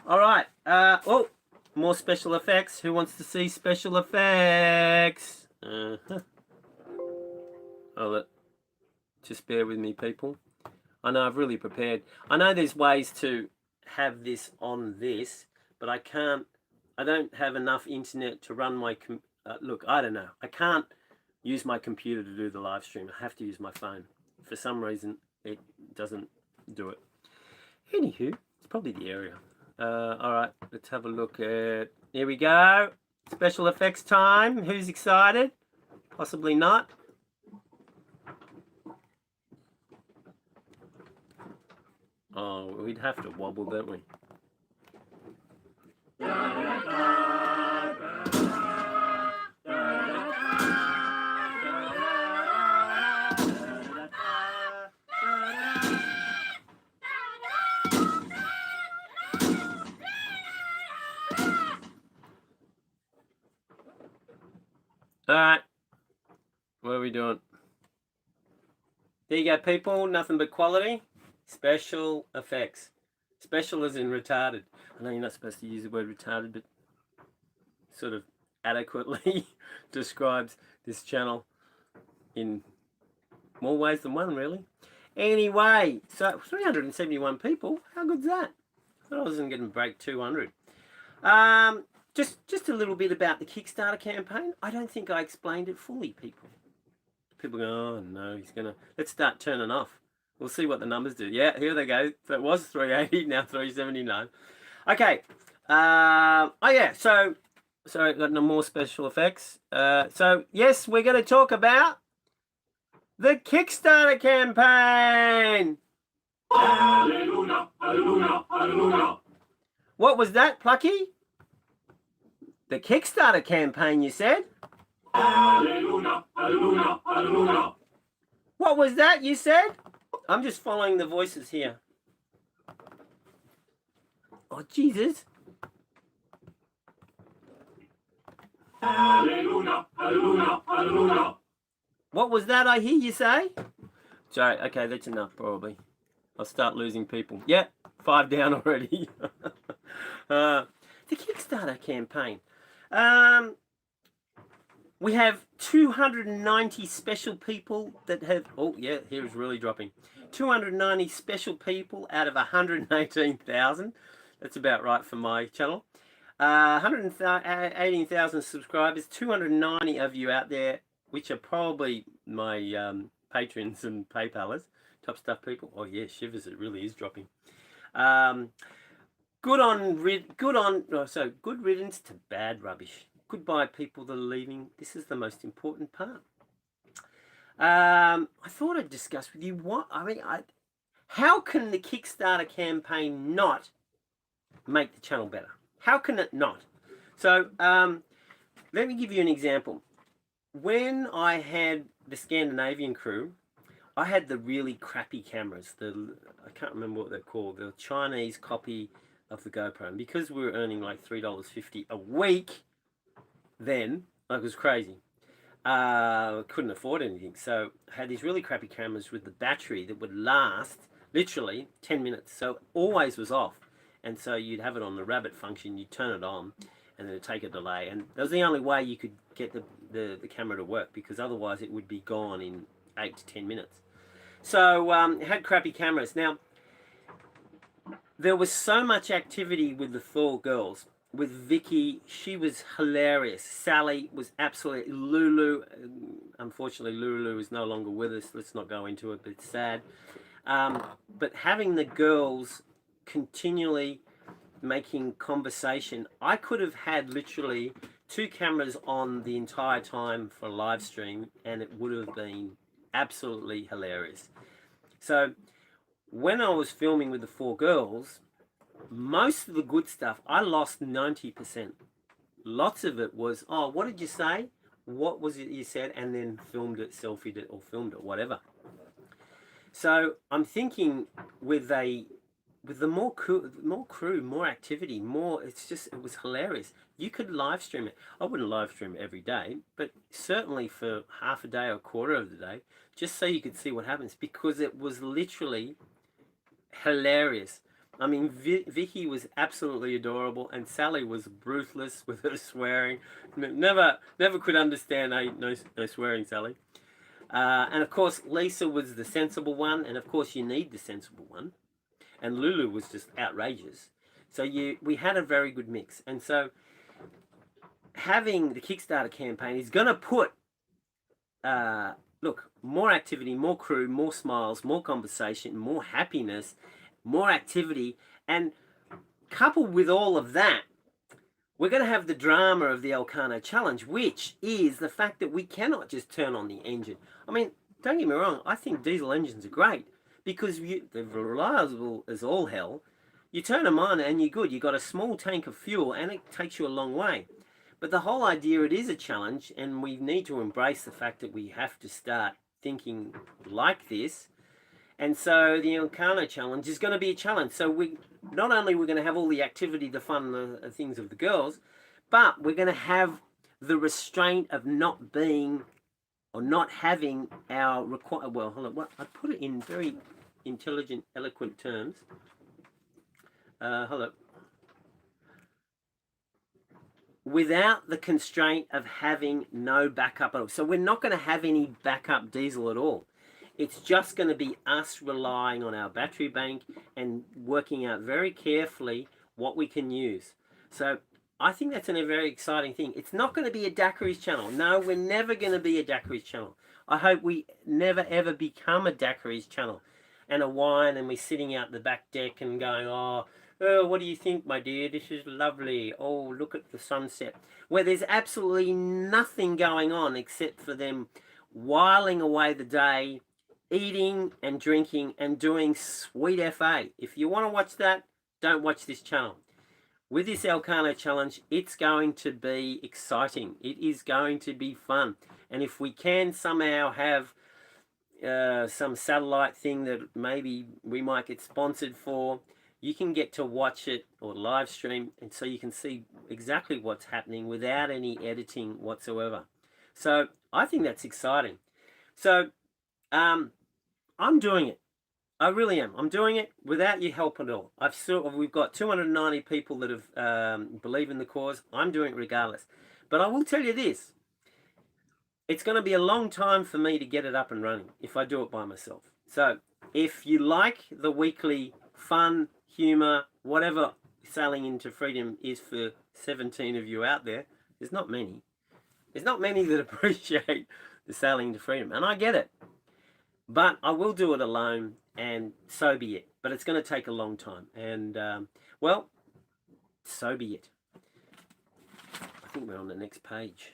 All right. Oh, more special effects. Who wants to see special effects? Just bear with me, people. I know I've really prepared. I know there's ways to have this on this, but I don't have enough internet to run my... look, I don't know. I can't use my computer to do the live stream. I have to use my phone. For some reason, it doesn't do it. Anywho, it's probably the area. All right, let's have a look at... Here we go. Special effects time. Who's excited? Possibly not. Oh, we'd have to wobble, don't we? All right, what are we doing? There you go, people. Nothing but quality. Special effects. Special as in retarded. I know you're not supposed to use the word retarded, but sort of adequately describes this channel in more ways than one, really. Anyway, so 371 people. How good's that? I thought I wasn't going to break 200. Just a little bit about the Kickstarter campaign. I don't think I explained it fully, people. People go, oh no, he's gonna... Let's start turning off. We'll see what the numbers do. Yeah, here they go. So it was 380, now 379. Okay. Oh yeah, so got no more special effects. So yes, we're going to talk about the Kickstarter campaign. Hallelujah, hallelujah, hallelujah. What was that, Plucky? The Kickstarter campaign, you said? Hallelujah, hallelujah, hallelujah. What was that, you said? I'm just following the voices here. Oh, Jesus. Hallelujah, hallelujah, hallelujah. What was that I hear you say? Sorry, okay, that's enough probably. I'll start losing people. Yeah, 5 down already. The Kickstarter campaign. We have 290 special people that have... Oh, yeah, here is really dropping. 290 special people out of 118,000. That's about right for my channel. 118,000 subscribers. 290 of you out there, which are probably my patrons and PayPalers. Top stuff people. Oh, yeah, shivers, it really is dropping. Good riddance to bad rubbish. Goodbye, people that are leaving. This is the most important part. I thought I'd discuss with you how can the Kickstarter campaign not make the channel better? How can it not? So let me give you an example. When I had the Scandinavian crew, I had the really crappy cameras. I can't remember what they're called. The Chinese copy of the GoPro. And because we were earning like $3.50 a week, then it was crazy. Couldn't afford anything. So I had these really crappy cameras with the battery that would last literally 10 minutes. So it always was off. And so you'd have it on the rabbit function, you'd turn it on, and then it'd take a delay. And that was the only way you could get the camera to work, because otherwise it would be gone in 8 to 10 minutes. So it had crappy cameras. Now, there was so much activity with the 4 girls. With Vicky, she was hilarious. Sally was absolutely... Lulu, unfortunately Lulu is no longer with us. Let's not go into it, but it's sad. But having the girls continually making conversation, I could have had literally 2 cameras on the entire time for live stream, and it would have been absolutely hilarious. So when I was filming with the 4 girls, most of the good stuff, I lost 90%. Lots of it was, oh, what did you say? What was it you said? And then filmed it, selfied it, or filmed it, whatever. So I'm thinking with the more crew, more activity, it was hilarious. You could live stream it. I wouldn't live stream it every day, but certainly for half a day or a quarter of the day, just so you could see what happens, because it was literally hilarious. I mean, Vicky was absolutely adorable, and Sally was ruthless with her swearing. Never could understand no swearing, Sally. And of course, Lisa was the sensible one, and of course you need the sensible one. And Lulu was just outrageous. So we had a very good mix. And so having the Kickstarter campaign is going to put, look, more activity, more crew, more smiles, more conversation, more happiness, more activity. And coupled with all of that, we're going to have the drama of the Elcano Challenge, which is the fact that we cannot just turn on the engine. I mean, don't get me wrong, I think diesel engines are great, because they're reliable as all hell. You turn them on and you're good. You've got a small tank of fuel and it takes you a long way. But the whole idea, it is a challenge, and we need to embrace the fact that we have to start thinking like this. And so the Elcano Challenge is going to be a challenge. So not only we're going to have all the activity, the fun, the things of the girls, but we're going to have the restraint of not being or not having our well, hold on, I put it in very intelligent, eloquent terms. Hold up. Without the constraint of having no backup at all. So we're not going to have any backup diesel at all. It's just going to be us relying on our battery bank and working out very carefully what we can use. So I think that's a very exciting thing. It's not going to be a daiquiris channel. No, we're never going to be a daiquiris channel. I hope we never ever become a daiquiris channel and a wine, and we're sitting out the back deck and going, oh, what do you think, my dear? This is lovely. Oh, look at the sunset. Where there's absolutely nothing going on except for them whiling away the day, eating and drinking and doing sweet FA. If you want to watch that, don't watch this channel. With this Elcano Challenge, it's going to be exciting. It is going to be fun. And if we can somehow have some satellite thing that maybe we might get sponsored for, you can get to watch it or live stream, and so you can see exactly what's happening without any editing whatsoever. So I think that's exciting. So I'm doing it. I really am. I'm doing it without your help at all. We've got 290 people that have believe in the cause. I'm doing it regardless. But I will tell you this. It's going to be a long time for me to get it up and running if I do it by myself. So if you like the weekly fun, humor, whatever Sailing into Freedom is for 17 of you out there, there's not many. There's not many that appreciate the Sailing into Freedom. And I get it. But I will do it alone, and so be it. But it's going to take a long time. And, well, so be it. I think we're on the next page.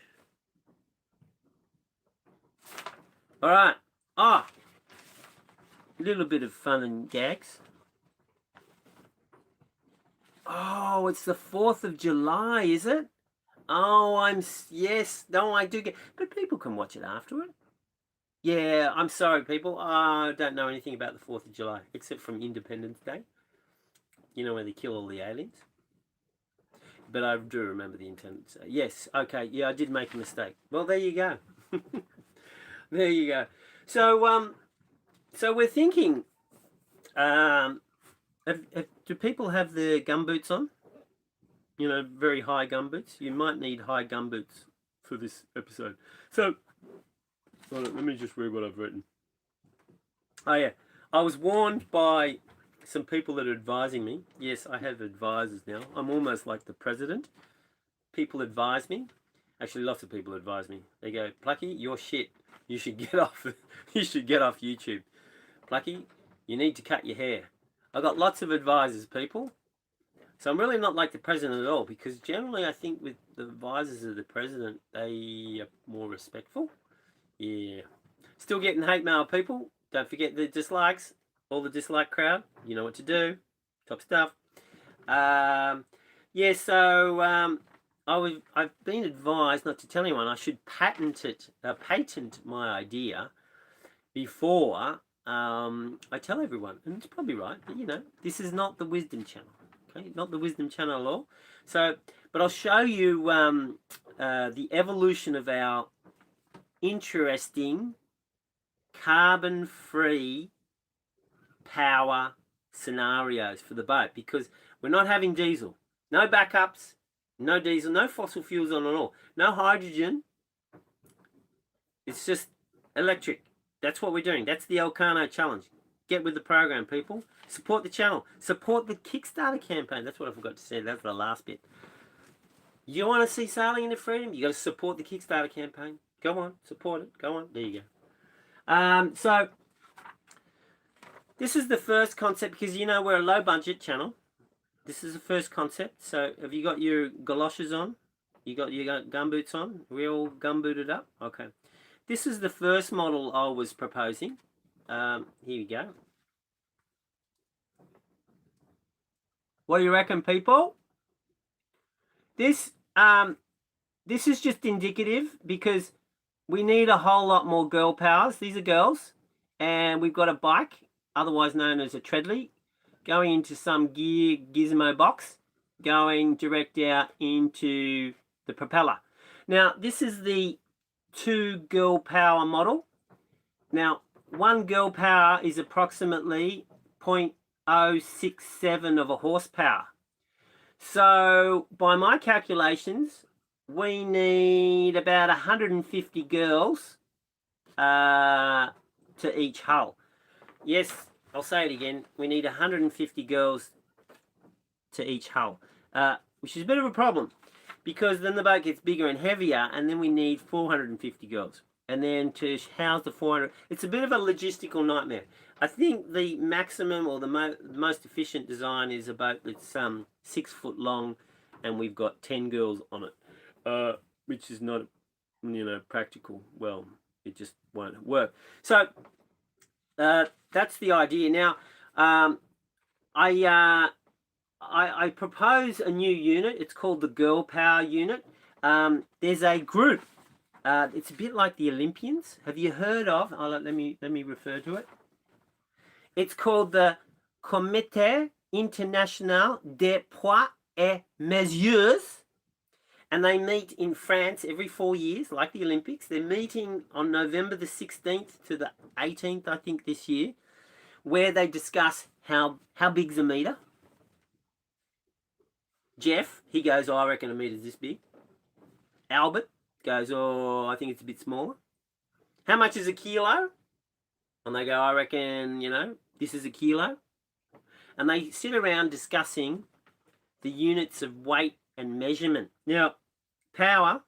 All right. A little bit of fun and gags. Oh, it's the 4th of July, is it? Oh, yes. No, I do get, but people can watch it afterward. Yeah, I'm sorry, people. I don't know anything about the 4th of July, except from Independence Day. You know, where they kill all the aliens. But I do remember the Independence Day. Yes, okay, yeah, I did make a mistake. Well, there you go. There you go. So, so we're thinking, do people have their gumboots on? You know, very high gumboots. You might need high gumboots for this episode. So, hold on, let me just read what I've written. Oh yeah, I was warned by some people that are advising me. Yes, I have advisors now. I'm almost like the president. People advise me. Actually, lots of people advise me. They go, Plucky, you're shit. You should get off. You should get off YouTube. Plucky, you need to cut your hair. I've got lots of advisors, people. So I'm really not like the president at all, because generally I think with the advisors of the president, they are more respectful. Yeah. Still getting hate mail, people. Don't forget the dislikes. All the dislike crowd. You know what to do. Top stuff. Yeah, so I've been advised not to tell anyone. I should patent my idea before I tell everyone. And it's probably right. But, you know, this is not the Wisdom Channel. Okay, not the Wisdom Channel at all. So, but I'll show you the evolution of our interesting carbon-free power scenarios for the boat, because we're not having diesel. No backups, no diesel, no fossil fuels on at all. No hydrogen. It's just electric. That's what we're doing. That's the Elcano challenge. Get with the program, people. Support the channel. Support the Kickstarter campaign. That's what I forgot to say. That's the last bit. You want to see Sailing into Freedom? You got to support the Kickstarter campaign. Go on, support it. Go on. There you go. So this is the first concept, because you know we're a low budget channel. This is the first concept. So have you got your galoshes on? You got your gumboots on? We're all gumbooted up? Okay. This is the first model I was proposing. Here we go. What do you reckon, people? This is just indicative, because we need a whole lot more girl powers. These are girls, and we've got a bike, otherwise known as a treadly, going into some gear gizmo box, going direct out into the propeller. Now, this is the 2 girl power model. Now, 1 girl power is approximately 0.067 of a horsepower. So, by my calculations, we need about 150 girls to each hull. Yes, I'll say it again. We need 150 girls to each hull, which is a bit of a problem, because then the boat gets bigger and heavier, and then we need 450 girls. And then to house the 400, it's a bit of a logistical nightmare. I think the maximum or the most efficient design is a boat that's 6 foot long, and we've got 10 girls on it, which is not, you know, practical. Well, it just won't work. So that's the idea. Now, I propose a new unit. It's called the Girl Power Unit. There's a group. It's a bit like the Olympians. Have you heard of? Let me refer to it. It's called the Comité International des Poids et Mesures. And they meet in France every 4 years, like the Olympics. They're meeting on November the 16th to the 18th, I think, this year, where they discuss how big's a meter. Jeff, he goes, oh, I reckon a meter's this big. Albert goes, oh, I think it's a bit smaller. How much is a kilo? And they go, I reckon, this is a kilo. And they sit around discussing the units of weight and measurement. Now, power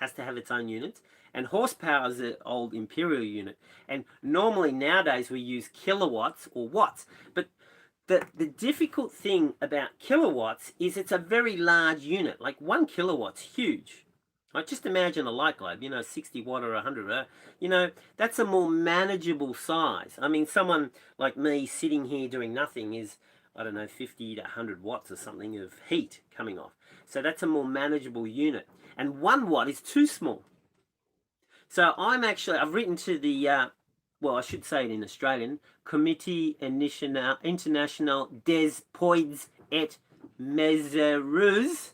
has to have its own units, and horsepower is an old imperial unit. And normally nowadays we use kilowatts or watts. But the difficult thing about kilowatts is it's a very large unit. Like 1 kilowatt's huge. Like just imagine a light globe, 60 watt or 100. That's a more manageable size. I mean, someone like me sitting here doing nothing is, I don't know, 50 to 100 watts or something of heat coming off. So that's a more manageable unit. And 1 watt is too small. So I've written to the, I should say it in Australian, Comité International des Poids et Mesures.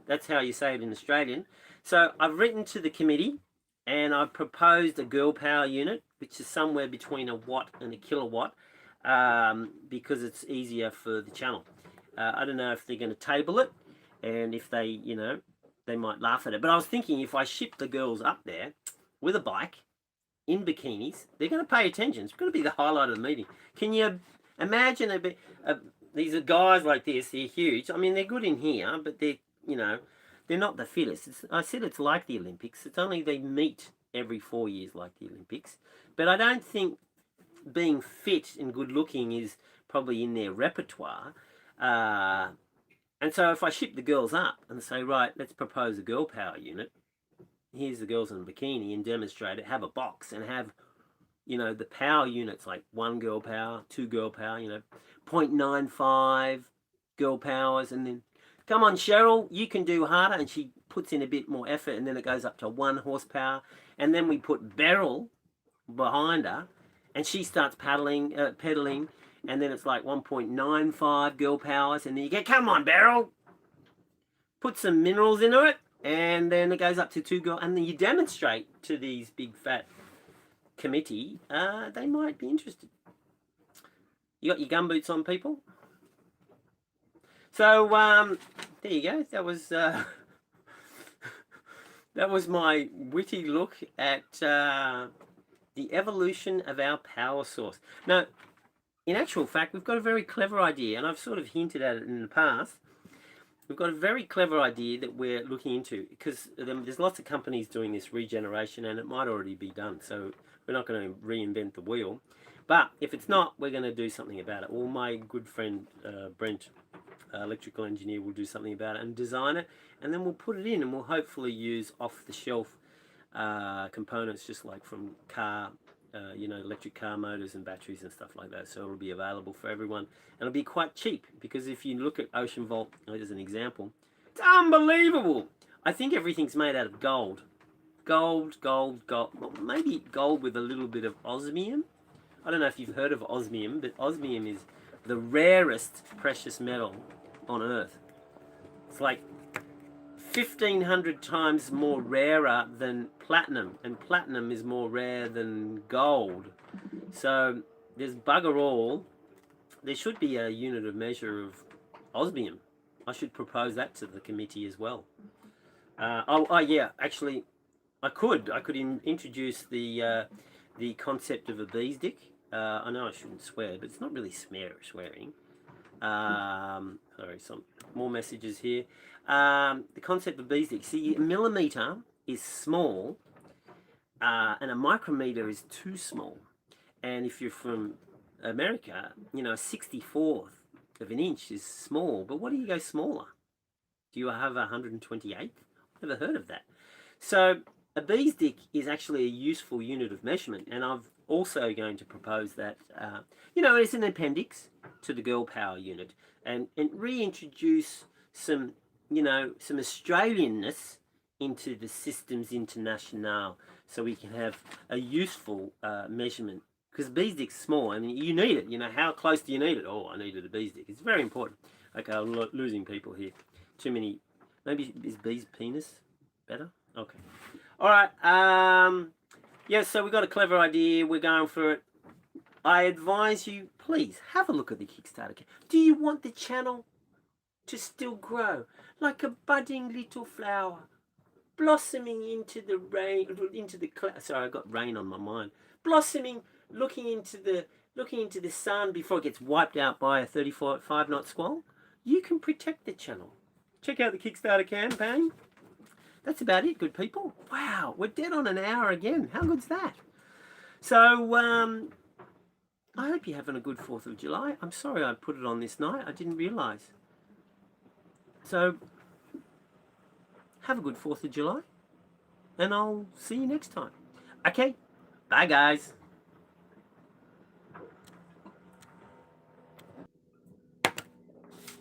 That's how you say it in Australian. So I've written to the committee and I've proposed a girl power unit, which is somewhere between a watt and a kilowatt, because it's easier for the channel. I don't know if they're going to table it, and if they, they might laugh at it. But I was thinking if I ship the girls up there with a bike in bikinis, they're going to pay attention. It's going to be the highlight of the meeting. Can you imagine these are guys like this? They're huge. I mean, they're good in here, but they're not the fittest. I said it's like the Olympics. It's only they meet every 4 years like the Olympics. But I don't think being fit and good looking is probably in their repertoire. And so if I ship the girls up and say, right, let's propose a girl power unit. Here's the girls in a bikini and demonstrate it. Have a box and have, the power units like 1 girl power, 2 girl power, 0.95 girl powers, and then come on, Cheryl, you can do harder. And she puts in a bit more effort, and then it goes up to 1 horsepower. And then we put Beryl behind her, and she starts pedaling, and then it's like 1.95 girl powers. And then you get, come on, Beryl, put some minerals into it, and then it goes up to 2 girl. And then you demonstrate to these big fat committee, they might be interested. You got your gumboots on, people? So there you go. That was my witty look at the evolution of our power source. Now, in actual fact, we've got a very clever idea, and I've sort of hinted at it in the past. We've got a very clever idea that we're looking into, because there's lots of companies doing this regeneration, and it might already be done. So we're not going to reinvent the wheel. But if it's not, we're going to do something about it. Well, my good friend Brent, electrical engineer, will do something about it and design it, and then we'll put it in, and we'll hopefully use off-the-shelf components, just like from car, electric car motors and batteries and stuff like that. So it'll be available for everyone, and it'll be quite cheap, because if you look at Ocean Volt as an example, it's unbelievable. I think everything's made out of gold. Gold. Well, maybe gold with a little bit of osmium. I don't know if you've heard of osmium, but osmium is the rarest precious metal on Earth. It's like 1,500 times more rarer than platinum, and platinum is more rare than gold. So there's bugger all. There should be a unit of measure of osmium. I should propose that to the committee as well. Yeah, actually, I could introduce the concept of a bee's dick. I know I shouldn't swear, but it's not really swearing. Sorry, some more messages here. The concept of bee's dick. See, a millimeter is small, and a micrometer is too small. And if you're from America, a 64th of an inch is small. But what do you go smaller? Do you have 128th? Never heard of that. So a bee's dick is actually a useful unit of measurement, and I've also going to propose that, as an appendix to the girl power unit, and reintroduce some Australianness into the Systems International, so we can have a useful measurement. Because bee's dick's small. I mean, you need it. How close do you need it? Oh, I needed a bee's dick. It's very important. Okay, I'm losing people here. Too many Maybe is B's penis better? Okay. All right. Yeah, so we got a clever idea. We're going for it. I advise you, please have a look at the Kickstarter. Do you want the channel to still grow like a budding little flower, blossoming into the rain, into the cloud? Sorry, I got rain on my mind. Blossoming, looking into the sun before it gets wiped out by a 35-knot squall. You can protect the channel. Check out the Kickstarter campaign. That's about it, good people. Wow, we're dead on an hour again. How good's that? So, I hope you're having a good 4th of July. I'm sorry I put it on this night. I didn't realise. So, have a good 4th of July. And I'll see you next time. Okay, bye guys.